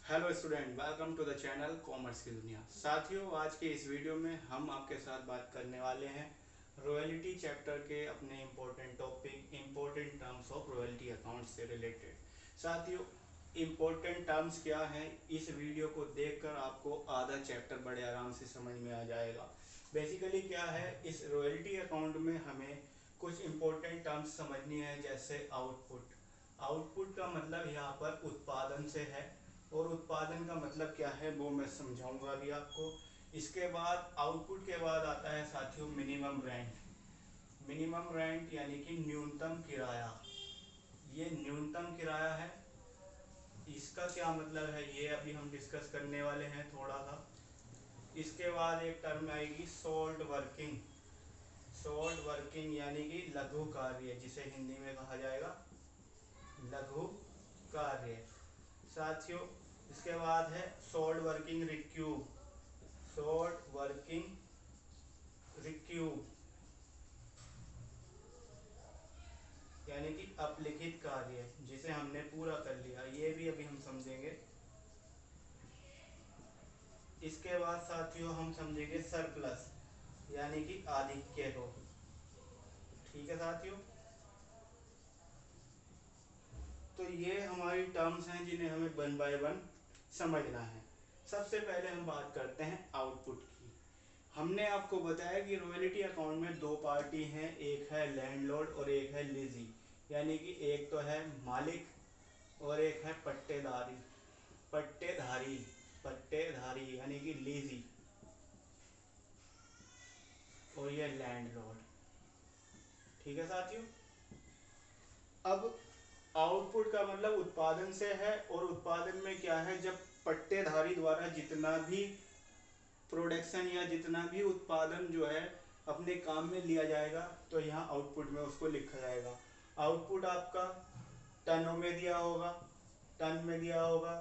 Hello student, welcome to the channel commerce की दुनिया। साथियों, आज के इस वीडियो में हम आपके साथ बात करने वाले हैं रॉयल्टी चैप्टर के अपने important topic, important terms of royalty account से रिलेटेड। साथियों, इम्पोर्टेंट टर्म्स क्या हैं, इस वीडियो को देखकर आपको आधा चैप्टर बड़े आराम से समझ में आ जाएगा। बेसिकली क्या है, इस रॉयल्टी अकाउंट में हमें कुछ इम्पोर्टेंट टर्म्स समझनी है, जैसे आउटपुट। आउटपुट का मतलब यहाँ पर उत्पादन से है, और उत्पादन का मतलब क्या है वो मैं समझाऊंगा अभी आपको। इसके बाद आउटपुट के बाद आता है साथियों मिनिमम रेंट। मिनिमम रेंट यानी कि न्यूनतम किराया। ये न्यूनतम किराया है, इसका क्या मतलब है ये अभी हम डिस्कस करने वाले हैं थोड़ा सा। इसके बाद एक टर्म आएगी सोल्ट वर्किंग। सोल्ट वर्किंग यानी कि लघु कार्य, जिसे हिंदी में कहा जाएगा लघु कार्य। साथियों, इसके बाद है सोल्ट वर्किंग रिक्यूब। सोल्ट वर्किंग रिक्यूब यानी कि अपलिखित कार्य, जिसे हमने पूरा कर लिया, ये भी अभी हम समझेंगे। इसके बाद साथियों हम समझेंगे सरप्लस यानी कि आधिक्य को। ठीक है साथियों, तो ये हमारी टर्म्स हैं जिन्हें हमें वन बाय वन समझना है। सबसे पहले हम बात करते हैं आउटपुट की। हमने आपको बताया कि रॉयल्टी अकाउंट में दो पार्टी हैं, एक है लैंडलॉर्ड और एक है लीजी। यानी कि एक तो है मालिक और एक है पट्टेदारी। पट्टेधारी, पट्टेधारी यानी कि लीजी, और ये लैंडलॉर्ड। ठीक है साथियों, अब आउटपुट का मतलब उत्पादन से है, और उत्पादन में क्या है, जब पट्टेधारी द्वारा जितना भी प्रोडक्शन या जितना भी उत्पादन जो है अपने काम में लिया जाएगा, तो यहाँ आउटपुट में उसको लिखा जाएगा। आउटपुट आपका टनों में दिया होगा, टन में दिया होगा,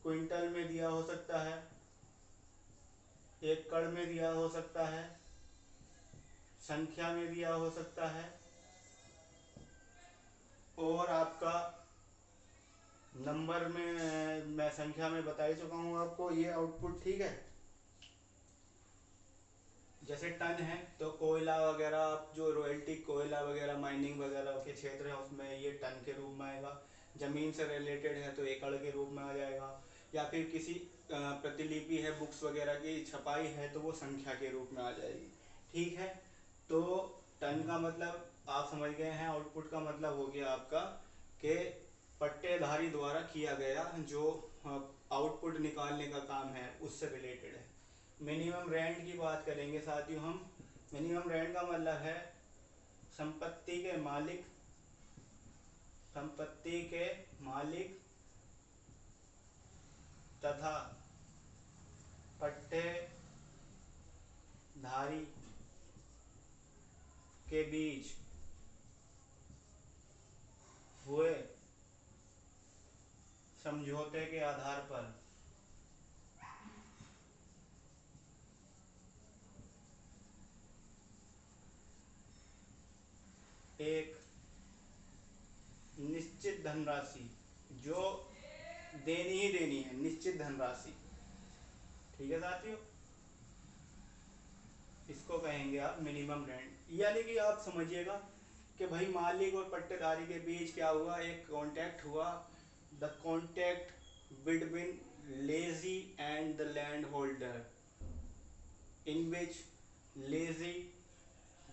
क्विंटल में दिया हो सकता है, एकड़ में दिया हो सकता है, संख्या में दिया हो सकता है, और आपका नंबर में, मैं संख्या में बता ही चुका हूँ आपको ये आउटपुट। ठीक है, जैसे टन है तो कोयला वगैरह, आप जो रॉयल्टी कोयला वगैरह माइनिंग वगैरह के क्षेत्र है उसमें ये टन के रूप में आएगा। ज़मीन से रिलेटेड है तो एकड़ के रूप में आ जाएगा, या फिर किसी प्रतिलिपि है, बुक्स वगैरह की छपाई है तो वो संख्या के रूप में आ जाएगी। ठीक है, तो टन का मतलब आप समझ गए हैं। आउटपुट का मतलब हो गया आपका कि पट्टेधारी द्वारा किया गया जो आउटपुट निकालने का काम है उससे रिलेटेड है। मिनिमम रेंट की बात करेंगे साथियों हम। मिनिमम रेंट का मतलब है संपत्ति के मालिक, संपत्ति के मालिक तथा पट्टेधारी के बीच हुए समझौते के आधार पर एक निश्चित धनराशि, जो देनी ही देनी है, निश्चित धनराशि। ठीक है साथियों, इसको कहेंगे आप मिनिमम रेंट। यानी कि आप समझिएगा कि भाई मालिक और पट्टेदारी के बीच क्या हुआ, एक कॉन्टैक्ट हुआ। The contact between lessee and the land holder, in which lessee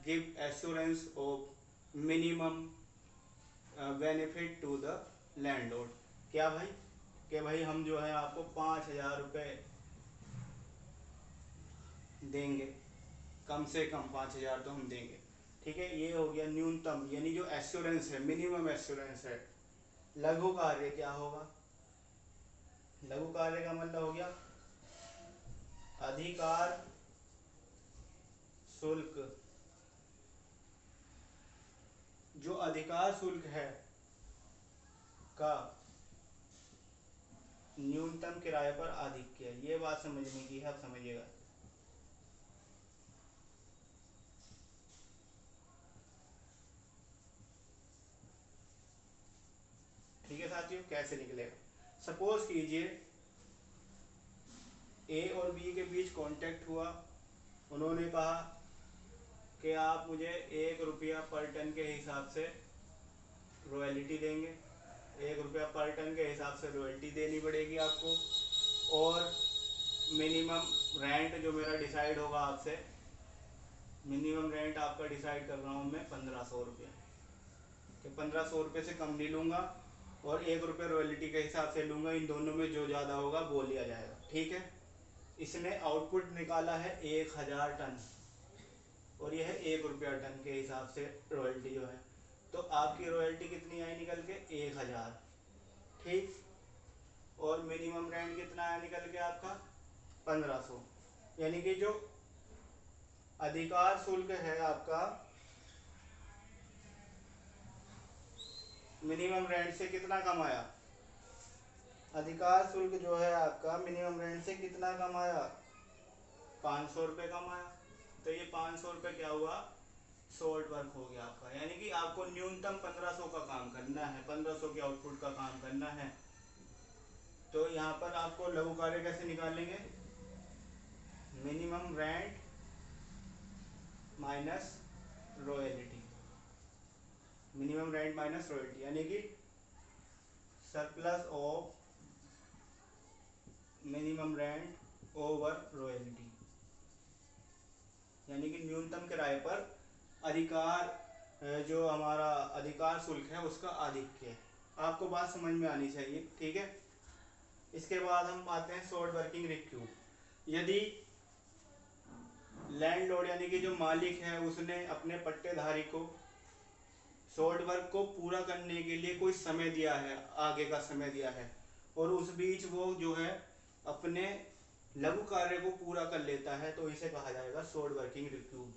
give assurance of minimum benefit to the landlord. क्या भाई, कि भाई हम जो है आपको 5,000 रुपये देंगे, कम से कम 5,000 तो हम देंगे। ठीक है, ये हो गया न्यूनतम, यानी जो एश्योरेंस है, मिनिमम एश्योरेंस है। लघु कार्य क्या होगा, लघु कार्य का मतलब हो गया अधिकार शुल्क। जो अधिकार शुल्क है का न्यूनतम किराए पर आधिक्य, ये बात समझने की है, आप समझिएगा। ठीक है साथियों, कैसे निकलेगा, सपोज कीजिए ए और बी के बीच कांटेक्ट हुआ, उन्होंने कहा कि आप मुझे 1 रुपया पर टन के हिसाब से रॉयल्टी देंगे, 1 रुपया पर टन के हिसाब से रॉयल्टी देनी पड़ेगी आपको, और मिनिमम रेंट जो मेरा डिसाइड होगा आपसे, मिनिमम रेंट आपका डिसाइड कर रहा हूँ मैं 1500 रुपया, कि 1500 रुपये से कम नहीं लूँगा और 1 रुपये रॉयल्टी के हिसाब से लूँगा, इन दोनों में जो ज़्यादा होगा वो लिया जाएगा। ठीक है, इसने आउटपुट निकाला है 1000 टन और यह है 1 रुपया टन के हिसाब से रॉयल्टी जो है, तो आपकी रॉयल्टी कितनी आई निकल के 1000। ठीक, और मिनिमम रेंट कितना आया निकल के आपका 1500, यानी कि जो अधिकार शुल्क है आपका मिनिमम रेंट से कितना कम आया, अधिकार शुल्क जो है आपका मिनिमम रेंट से कितना कम आया, 500 रुपये कम आया। तो ये 500 रुपये क्या हुआ, शॉर्ट वर्क हो गया आपका, यानी कि आपको न्यूनतम 1500 का काम करना है, 1500 के आउटपुट का काम करना है। तो यहाँ पर आपको लघु कार्य कैसे निकालेंगे, minimum rent minus royalty, minimum rent minus royalty, यानी कि surplus of minimum rent over royalty, यानी कि न्यूनतम किराए पर अधिकार जो हमारा अधिकार शुल्क है उसका आधिक्य। आपको बात समझ में आनी चाहिए। ठीक है, इसके बाद हम आते हैं शॉर्ट वर्किंग रिक्यूब। यदि लैंडलॉर्ड यानी कि जो मालिक है उसने अपने पट्टेधारी को शॉर्ट वर्क को पूरा करने के लिए कोई समय दिया है, आगे का समय दिया है, और उस बीच वो जो है अपने लघु कार्य को पूरा कर लेता है, तो इसे कहा जाएगा शॉर्ट वर्किंग रिक्यूब।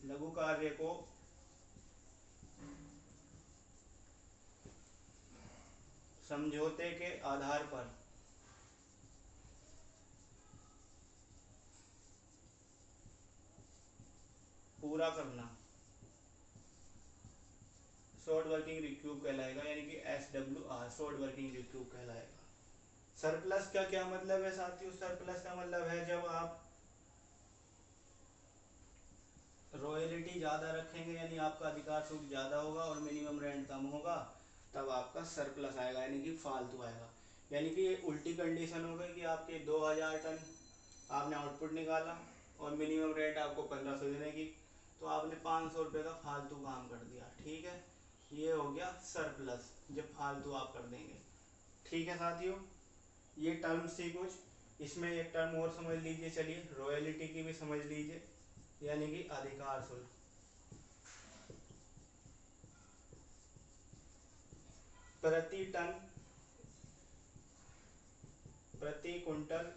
लघु कार्य को समझौते के आधार पर पूरा करना शॉर्ट वर्किंग रिक्यूब कहलाएगा, यानी कि SWR शॉर्ट वर्किंग रिक्यूब कहलाएगा। सरप्लस का क्या मतलब है साथियों, सरप्लस का मतलब है जब आप रॉयल्टी ज़्यादा रखेंगे, यानी आपका अधिकार शुल्क ज़्यादा होगा और मिनिमम रेंट कम होगा, तब आपका सरप्लस आएगा, यानी कि फालतू आएगा। यानी कि उल्टी कंडीशन हो गई कि आपके 2000 टन आपने आउटपुट निकाला और मिनिमम रेंट आपको 1500 देने की, तो आपने 500 रुपये का फालतू काम कर दिया। ठीक है, ये हो गया सरप्लस, जब फालतू आप कर देंगे। ठीक है साथियों, ये टर्म्स थी कुछ, इसमें एक टर्म और समझ लीजिए, चलिए रॉयल्टी की भी समझ लीजिए, यानी कि अधिकार शुल्क। प्रति टन, प्रति कुंटल,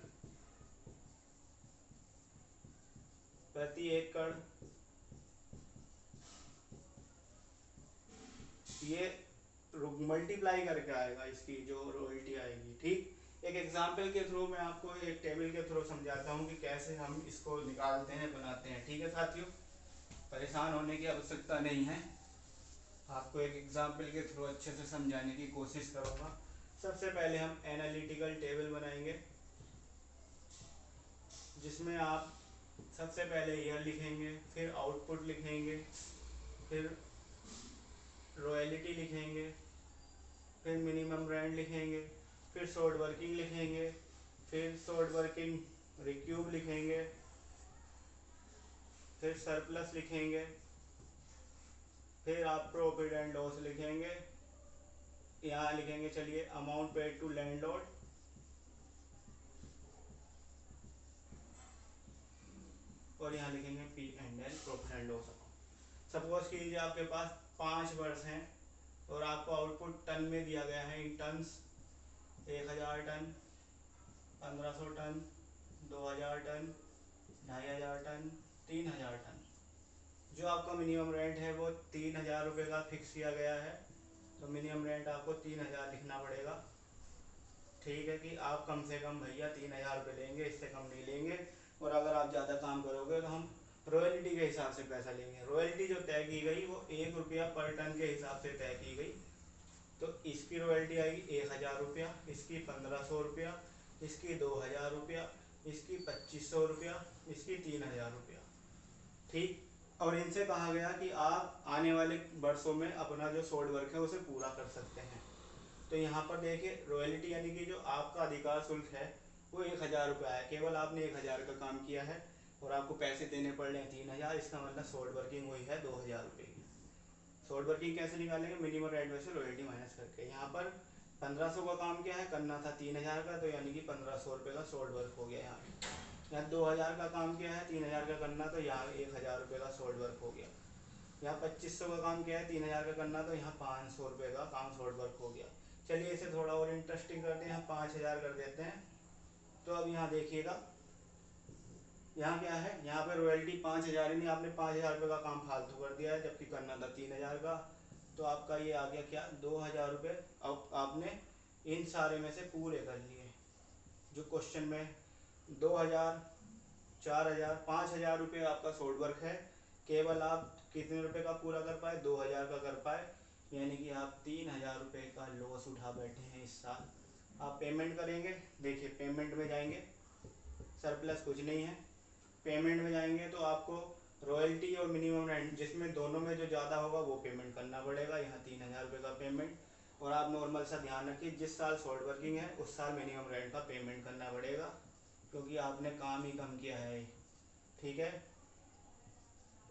प्रति एकड़, ये मल्टीप्लाई करके आएगा इसकी जो रॉयल्टी आएगी। ठीक, एक एग्जाम्पल के थ्रू मैं आपको एक टेबल के थ्रू समझाता हूँ कि कैसे हम इसको निकालते हैं, बनाते हैं। ठीक है साथियों, परेशान होने की आवश्यकता नहीं है, आपको एक एग्जाम्पल के थ्रू अच्छे से समझाने की कोशिश करूँगा। सबसे पहले हम एनालिटिकल टेबल बनाएंगे, जिसमें आप सबसे पहले ईयर लिखेंगे, फिर आउटपुट लिखेंगे, फिर रॉयल्टी लिखेंगे, फिर मिनिमम रेंट लिखेंगे, फिर शॉर्ट वर्किंग लिखेंगे, फिर शॉर्ट वर्किंग रिक्यूब लिखेंगे, फिर सरप्लस लिखेंगे, फिर आप प्रॉफिट एंड लॉस लिखेंगे। यहाँ लिखेंगे, चलिए अमाउंट पेड टू लैंडलॉर्ड, और यहाँ लिखेंगे P&L profit and loss account. Suppose कीजिए आपके पास 5 वर्ष हैं और आपको आउटपुट टन में दिया गया है, in tons 1000 ton, 1500 ton, 2000 ton, 2500 ton, 3000 ton. जो आपका मिनिमम रेंट है वो 3000 रुपये का फिक्स किया गया है, तो मिनिमम रेंट आपको 3000 लिखना पड़ेगा। ठीक है, कि आप कम से कम भैया 3000 रुपये लेंगे, इससे कम नहीं लेंगे, और अगर आप ज़्यादा काम करोगे तो हम रॉयल्टी के हिसाब से पैसा लेंगे। रॉयल्टी जो तय की गई वो 1 रुपया पर टन के हिसाब से तय की गई, तो इसकी रॉयल्टी आएगी 1000 रुपया, इसकी 1500 रुपया, इसकी 2000 रुपया, इसकी 2500 रुपया, इसकी 3000 रुपया। ठीक, और इनसे कहा गया कि आप आने वाले वर्षों में अपना जो सोल्ड वर्क है उसे पूरा कर सकते हैं। तो यहाँ पर देखिए रॉयल्टी यानी कि जो आपका अधिकार शुल्क है वो 1000 रुपया है। केवल आपने 1000 का काम किया है और आपको पैसे देने पड़ रहे हैं 3000। इसका मतलब सोल्ड वर्किंग हुई है 2000 रुपये की। सोल्ड वर्किंग कैसे निकालेंगे? मिनिमम रेट में से रॉयल्टी माइनस करके। यहाँ पर 1500 का काम क्या है करना था 3000 का, तो यानी कि 1500 रुपये का सोल्ड वर्क हो गया। यहाँ 2000 का काम किया है 3000 का करना, तो यहाँ 1000 रुपये का सोल्ड वर्क हो गया। यहाँ 2500 का काम किया है 3000 का करना, तो यहाँ 500 रुपये का काम सोल्ड वर्क हो गया। चलिए इसे थोड़ा और इंटरेस्टिंग करते हैं, यहाँ 5000 कर देते हैं। तो अब यहाँ देखिएगा, यहाँ क्या है, यहाँ पे रॉयल्टी 5000 ही नहीं, आपने 5000 रुपये का काम फालतू कर दिया है जबकि करना था 3000 का। तो आपका ये आ गया क्या, 2000 रुपये। अब आपने इन सारे में से पूरे कर लिए जो क्वेश्चन में 2000, 4000, 5000 रुपये आपका सोल्ड वर्क है। केवल आप कितने रुपए का पूरा कर पाए? 2000 का कर पाए, यानी कि आप 3000 रुपये का लॉस उठा बैठे हैं इस साल। आप पेमेंट करेंगे, देखिए पेमेंट में जाएंगे, सरप्लस कुछ नहीं है। पेमेंट में जाएंगे तो आपको रॉयल्टी और मिनिमम रेंट जिसमें दोनों में जो ज़्यादा होगा वो पेमेंट करना पड़ेगा। यहाँ 3000 रुपये का पेमेंट। और आप नॉर्मल सा ध्यान रखिए, जिस साल सोल्ड वर्किंग है उस साल मिनिमम रेंट का पेमेंट करना पड़ेगा, क्योंकि आपने काम ही कम किया है। ठीक है,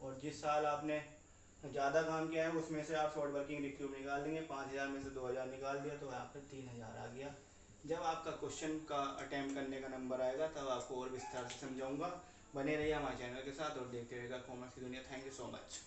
और जिस साल आपने ज़्यादा काम किया है उसमें से आप शॉर्ट वर्किंग रिक्यूब निकाल देंगे। 5000 में से 2000 निकाल दिया तो यहाँ पर 3000 आ गया। जब आपका क्वेश्चन का अटैम्प्ट करने का नंबर आएगा तब आपको और विस्तार से समझाऊंगा। बने रहिए हमारे चैनल के साथ और देखते रहिएगा कॉमर्स की दुनिया। Thank you so much.